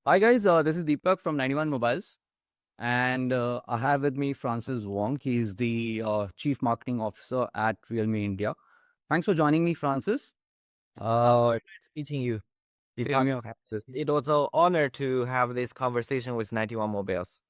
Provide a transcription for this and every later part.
Hi guys, this is Deepak from 91 Mobiles, and I have with me Francis Wong. He is the Chief Marketing Officer at Realme India. Thanks for joining me, Francis. Uh, Meeting you, Same Deepak. here. It was an honor to have this conversation with 91 Mobiles.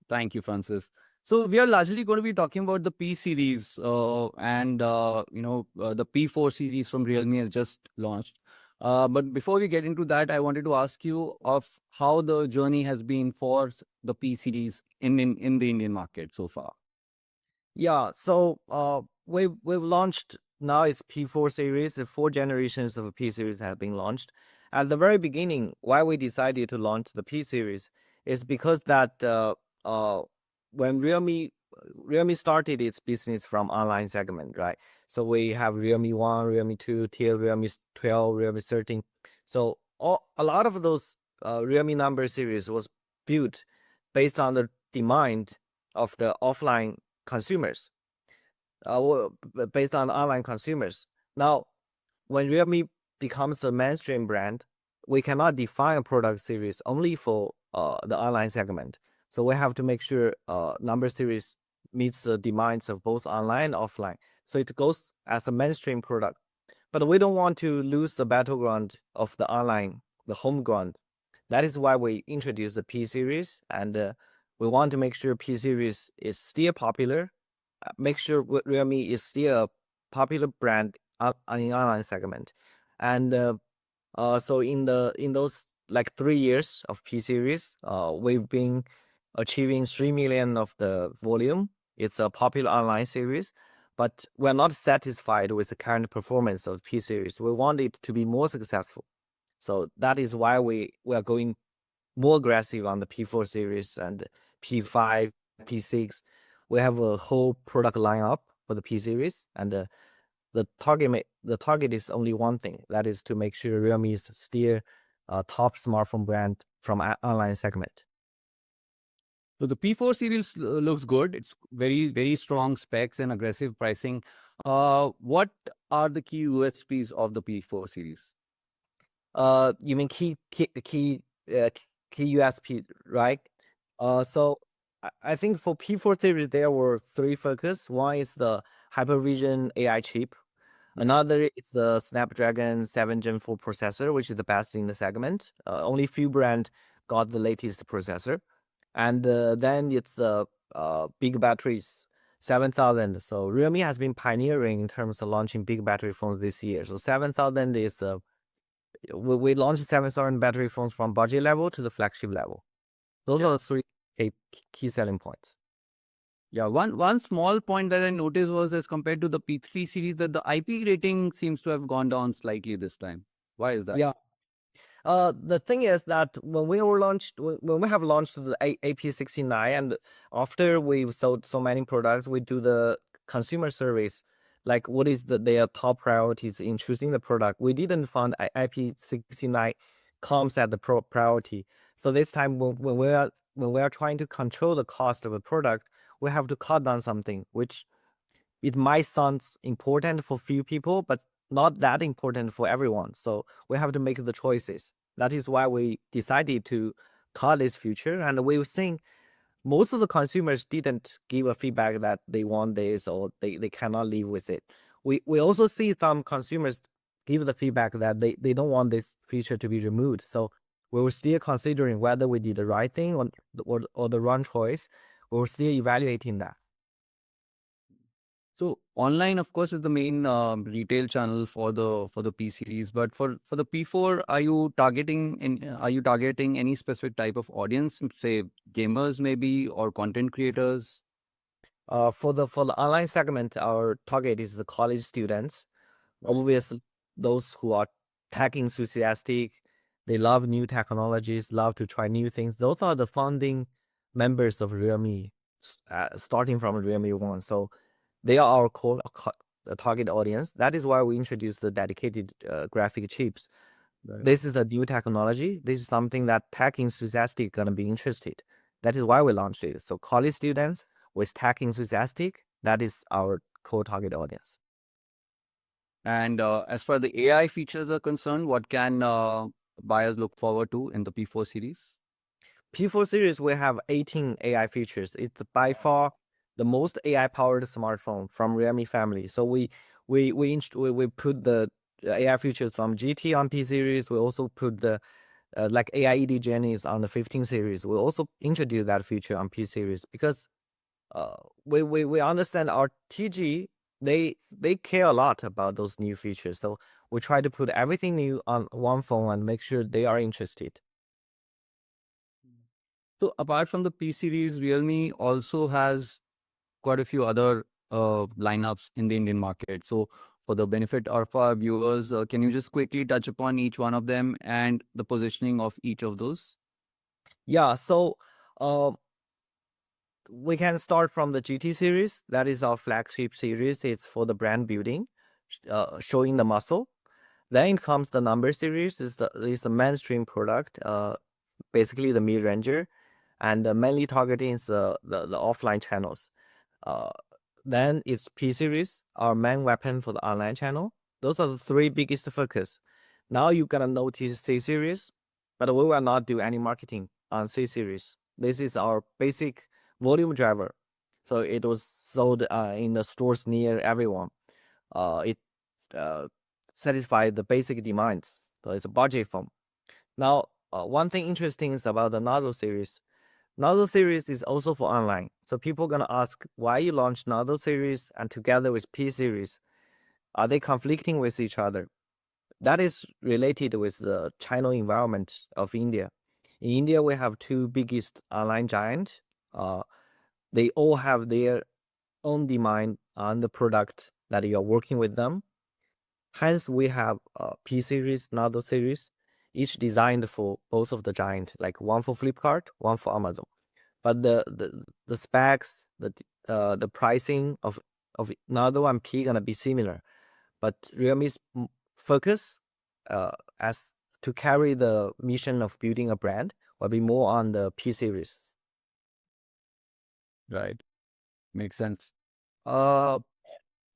Thank you, Francis. So we are largely going to be talking about the P series, and the P4 series from Realme has just launched. But before we get into that, I wanted to ask you of how the journey has been for the P series in the Indian market so far. Yeah, so we've launched now it's P4 series. The four generations of P series have been launched. At the very beginning, why we decided to launch the P series is because that uh when Realme started its business from online segment, right? So we have Realme 1, Realme 2, till Realme 12, Realme 13. So a lot of those Realme number series was built based on the demand of the offline consumers, based on online consumers. Now, when Realme becomes a mainstream brand, we cannot define a product series only for the online segment. So we have to make sure number series meets the demands of both online and offline. So it goes as a mainstream product. But we don't want to lose the battleground of the online, the home ground. That is why we introduced the P series, and we want to make sure P series is still popular, make sure Realme is still a popular brand in online segment. And so in those like 3 years of P series, we've been achieving 3 million of the volume. It's a popular online series, but we're not satisfied with the current performance of P series. We want it to be more successful. So that is why we are going more aggressive on the P4 series and P5, P6. We have a whole product lineup for the P series, and the target is only one thing. That is to make sure Realme is still a top smartphone brand from online segment. So the P4 series looks good. It's very strong specs and aggressive pricing. What are the key USPs of the P4 series? You mean uh, key USP, right? So I think for P4 series there were three focus. One is the Hypervision AI chip. Another is the Snapdragon 7 Gen 4 processor, which is the best in the segment. Only few brand got the latest processor. And then it's the big batteries, 7,000. So Realme has been pioneering in terms of launching big battery phones this year. So 7,000 is we launched 7,000 battery phones from budget level to the flagship level. Those are the three key selling points. Yeah, one small point that I noticed was as compared to the P3 series that the IP rating seems to have gone down slightly this time. Why is that? Yeah. The thing is that when we have launched the AP69, and after we've sold so many products, we do the consumer surveys, like what is their top priorities in choosing the product. We didn't find IP69 comes at the priority. So this time when we are trying to control the cost of a product, we have to cut down something, which it might sound important for few people, but not that important for everyone. So we have to make the choices. That is why we decided to cut this feature. And we've seen most of the consumers didn't give a feedback that they want this or they cannot live with it. We also see some consumers give the feedback that they don't want this feature to be removed. So we were still considering whether we did the right thing or the wrong choice. We were still evaluating that. So online, of course, is the main retail channel for the P series. But for the P4, are you targeting any specific type of audience, say gamers maybe or content creators? For the online segment, our target is the college students. Obviously, those who are tech enthusiastic, they love new technologies, love to try new things. Those are the founding members of Realme, starting from Realme 1. So they are our core target audience. That is why we introduced the dedicated graphic chips. Right. This is a new technology. This is something that tech enthusiastic gonna be interested. That is why we launched it. So college students with tech enthusiastic, that is our core target audience. And as far as the AI features are concerned, what can buyers look forward to in the P4 series? P4 series we have 18 AI features. It's by far the most AI powered smartphone from Realme family. So we put the AI features from GT on P series. We also put the like AI ED Genies on the 15 series. We also introduced that feature on P series because we understand our TG they care a lot about those new features. So we try to put everything new on one phone and make sure they are interested. So apart from the P series, Realme also has quite a few other lineups in the Indian market. So for the benefit of our viewers, can you just quickly touch upon each one of them and the positioning of each of those? Yeah, so uh, we can start from the GT series. That is our flagship series. It's for the brand building, showing the muscle. Then it comes the number series. Is the mainstream product. Basically the mid ranger, and mainly targeting the offline channels. Uh, then it's P series, our main weapon for the online channel. Those are the three biggest focus. Now you're gonna notice C series, but we will not do any marketing on C series. This is our basic volume driver. So it was sold in the stores near everyone. It uh, satisfied the basic demands. So it's a budget phone. Now, one thing interesting is about the Nozzle series. Nozzle series is also for online. So people gonna ask why you launched Nozzle series and together with P series. Are they conflicting with each other? That is related with the channel environment of India. In India, we have two biggest online giants. They all have their own demand on the product that you are working with them. Hence, we have P series, Nozzle series, each designed for both of the giant, like one for Flipkart, one for Amazon. But the specs, the pricing of Nado and P gonna be similar, but Realme's focus as to carry the mission of building a brand will be more on the P series. Right. Makes sense. Uh,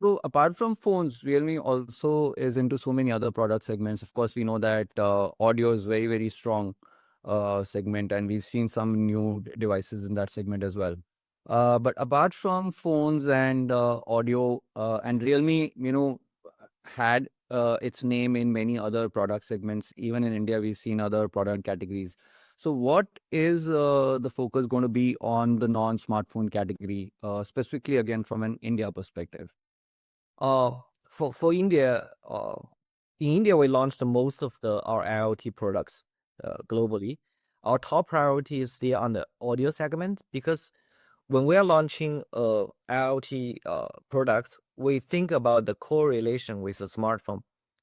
So apart from phones, Realme also is into so many other product segments. Of course, we know that audio is very, very strong segment, and we've seen some new devices in that segment as well. But apart from phones and audio, and Realme, had its name in many other product segments. Even in India, we've seen other product categories. So, what is the focus going to be on the non-smartphone category, specifically again from an India perspective? Uh, for India, in India we launched most of our IoT products globally. Our top priority is still on the audio segment because when we are launching IoT products, we think about the correlation with a smartphone.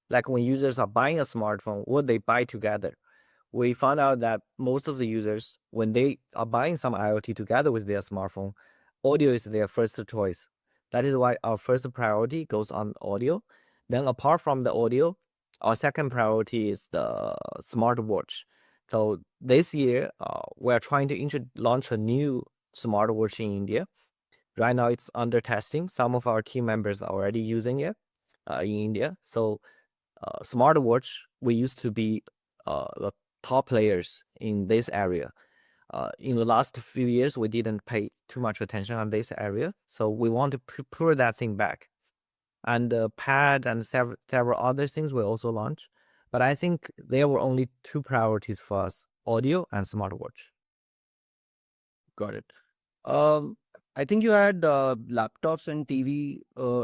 Like when users are buying a smartphone, what they buy together. We found out that most of the users, when they are buying some IoT together with their smartphone, audio is their first choice. That is why our first priority goes on audio. Then apart from the audio, our second priority is the smartwatch. So this year, we're trying to launch a new smartwatch in India. Right now, it's under testing. Some of our team members are already using it in India. So smartwatch, we used to be the top players in this area. In the last few years, we didn't pay too much attention on this area. So we want to pull that thing back. And the pad and several other things we also launch. But I think there were only two priorities for us, audio and smartwatch. Got it. Um, I think you had laptops and TV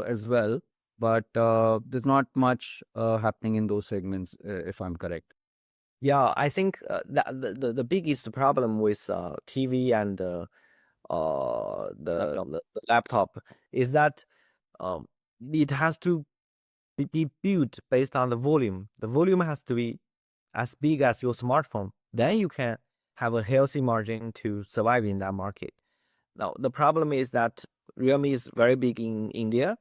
as well, but there's not much happening in those segments, if I'm correct. Yeah, I think that the biggest problem with TV and Laptop. the laptop is that um, it has to be built based on the volume. The volume has to be as big as your smartphone. Then you can have a healthy margin to survive in that market. Now, the problem is that Realme is very big in India,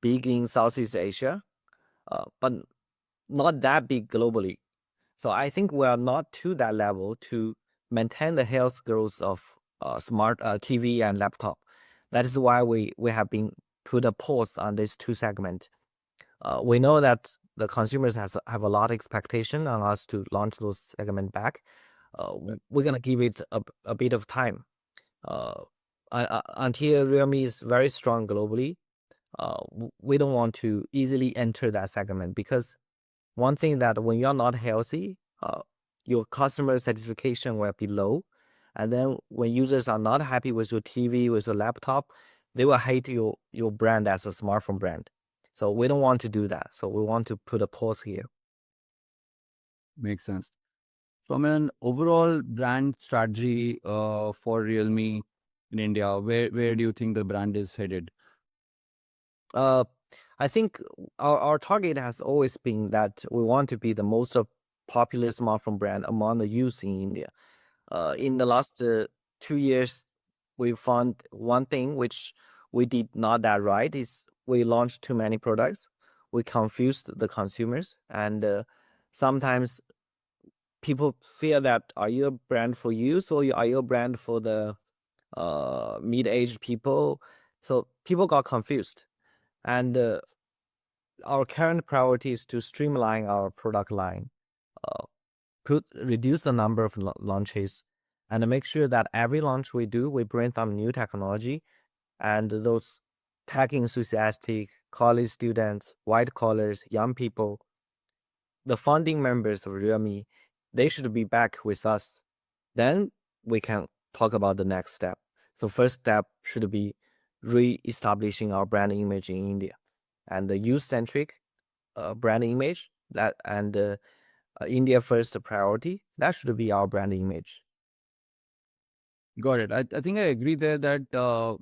big in Southeast Asia, but not that big globally. So I think we are not to that level to maintain the health growth of smart TV and laptop. That is why we have been put a pause on these two segments. We know that the consumers have a lot of expectation on us to launch those segment back. we're gonna give it a bit of time. Until Realme is very strong globally, we don't want to easily enter that segment, because one thing that when you're not healthy, your customer satisfaction will be low. And then when users are not happy with your TV, with your laptop, they will hate your brand as a smartphone brand. So we don't want to do that. So we want to put a pause here. Makes sense. From an overall brand strategy for Realme in India, where do you think the brand is headed? I think our target has always been that we want to be the most popular smartphone brand among the youth in India. In the last 2 years, we found one thing which we did not that right is we launched too many products. We confused the consumers, and sometimes people fear that, are you a brand for youth, or are you a brand for the mid-aged people? So people got confused, and our current priority is to streamline our product line, could reduce the number of launches, and make sure that every launch we do, we bring some new technology, and those tech enthusiastic college students, white collars, young people, the founding members of Realme, they should be back with us. Then we can talk about the next step. So first step should be re-establishing our brand image in India, and the youth-centric brand image, that, and India first priority, that should be our brand image. Got it. I think I agree there that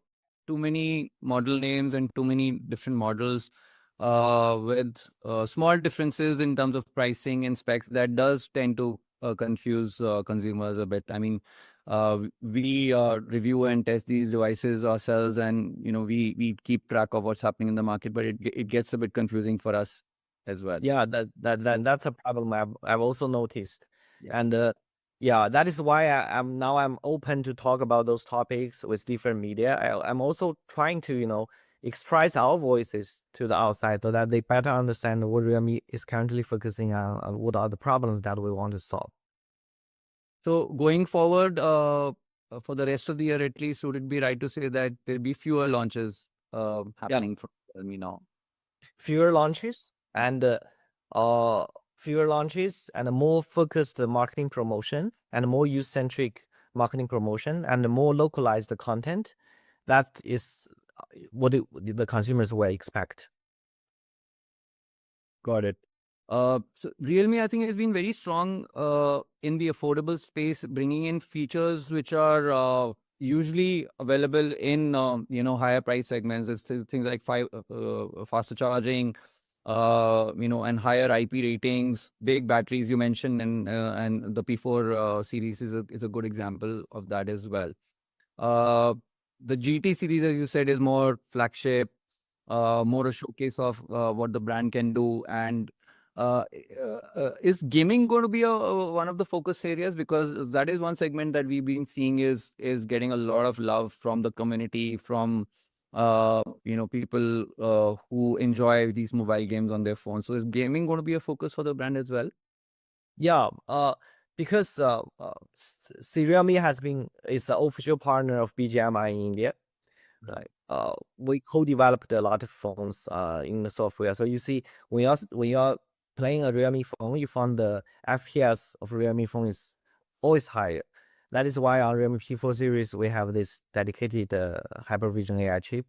too many model names and too many different models with small differences in terms of pricing and specs, that does tend to confuse consumers a bit. I mean, we review and test these devices ourselves, and we keep track of what's happening in the market, but it gets a bit confusing for us as well. Yeah, that's a problem I've also noticed. Yeah. And yeah, that is why I'm open to talk about those topics with different media. I'm also trying to express our voices to the outside, so that they better understand what Realme is currently focusing on, and what are the problems that we want to solve. So going forward, for the rest of the year at least, would it be right to say that there'll be fewer launches happening from Realme now? Fewer launches, and fewer launches and a more focused marketing promotion, and more youth-centric marketing promotion, and more localized content. That is what the consumers will expect. Got it. So Realme, I think, has been very strong in the affordable space, bringing in features which are usually available in higher price segments. It's things like faster charging, and higher IP ratings, big batteries you mentioned, and the P4 series is a good example of that as well. The GT series, as you said, is more flagship, more a showcase of what the brand can do. And is gaming going to be one of the focus areas? Because that is one segment that we've been seeing is getting a lot of love from the community, from people who enjoy these mobile games on their phones. So is gaming going to be a focus for the brand as well? Yeah, because Realme is the official partner of BGMI in India. Right. We co-developed a lot of phones in the software. So you see, when you're playing a Realme phone, you find the FPS of Realme phone is always higher. That is why on Realme P4 series we have this dedicated Hypervision AI chip.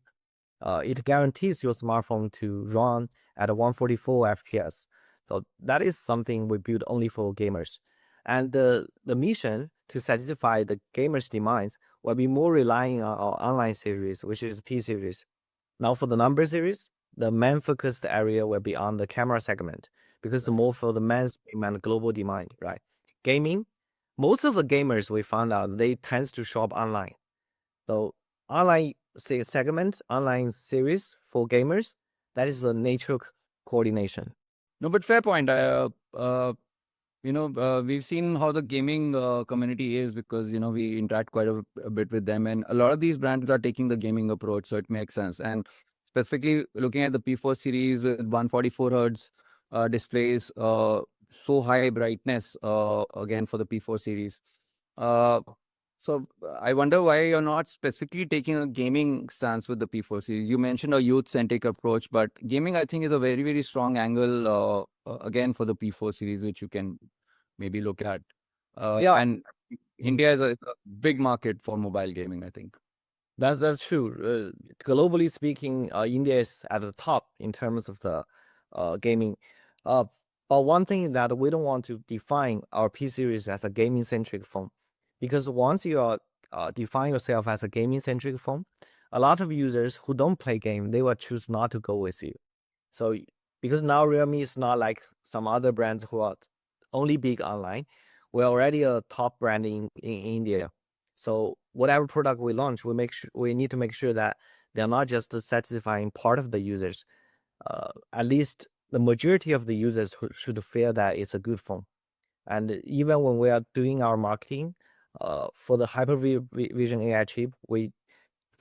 It guarantees your smartphone to run at 144 FPS. So that is something we built only for gamers. And the mission to satisfy the gamers' demands will be more relying on our online series, which is P series. Now for the number series, the main focused area will be on the camera segment, because more for the mainstream and global demand, right? Gaming, most of the gamers we found out, they tends to shop online. So online segment, online series for gamers, that is the nature coordination. No, but fair point. We've seen how the gaming community is, because we interact quite a bit with them, and a lot of these brands are taking the gaming approach, so it makes sense. And specifically looking at the P4 series with 144 hertz displays, so high brightness again for the P4 series. Uh, so I wonder why you're not specifically taking a gaming stance with the P4 series. You mentioned a youth-centric approach, but gaming I think is a very, very strong angle again for the P4 series, which you can maybe look at. Yeah, And India is a big market for mobile gaming, I think. that's true. Globally speaking, India is at the top in terms of the gaming. Uh, but one thing that we don't want to define our P series as a gaming centric phone, because once you are define yourself as a gaming centric phone, a lot of users who don't play game, they will choose not to go with you. So because now Realme is not like some other brands who are only big online, we're already a top brand in India. So whatever product we launch, we need to make sure that they're not just satisfying part of the users. At least the majority of the users should feel that it's a good phone. And even when we are doing our marketing, for the Hyper Vision AI chip, we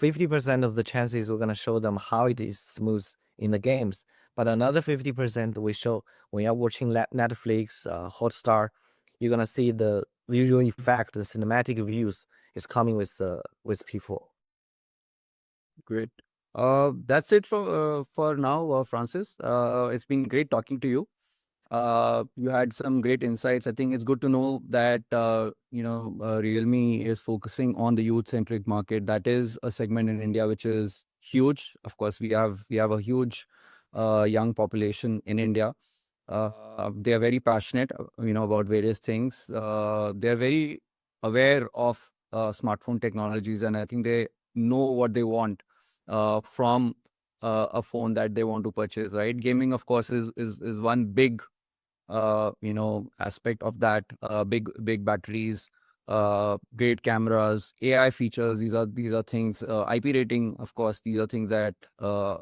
50% of the chances we're gonna show them how it is smooth in the games, but another 50% we show when you're watching Netflix, Hotstar, you're gonna see the visual effect, the cinematic views is coming with P4. Great. That's it for now, Francis. It's been great talking to you. You had some great insights. I think it's good to know that Realme is focusing on the youth-centric market. That is a segment in India which is huge. Of course, we have a huge young population in India. They are very passionate, about various things. They are very aware of smartphone technologies, and I think they know what they want from a phone that they want to purchase. Right, gaming, of course, is one big aspect of that. Big batteries, great cameras, AI features. These are things. IP rating, of course. These are things that are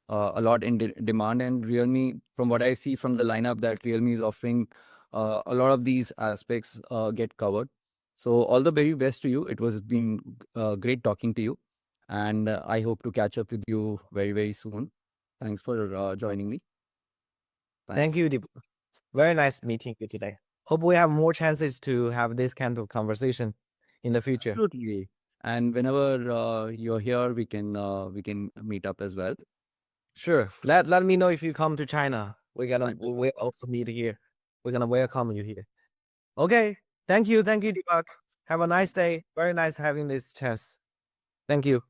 a lot in demand. And Realme, from what I see from the lineup that Realme is offering, a lot of these aspects get covered. So all the very best to you. It was been great talking to you, and I hope to catch up with you very, very soon. Thanks for joining me. Thank Thanks. you, Deep. Very nice meeting you today. Hope we have more chances to have this kind of conversation in the future. Absolutely. And whenever you're here, we can meet up as well. Sure. Let me know if you come to China. I will. We also meet here. We're gonna welcome you here. Okay. Thank you, Deepak. Have a nice day. Very nice having this chance. Thank you.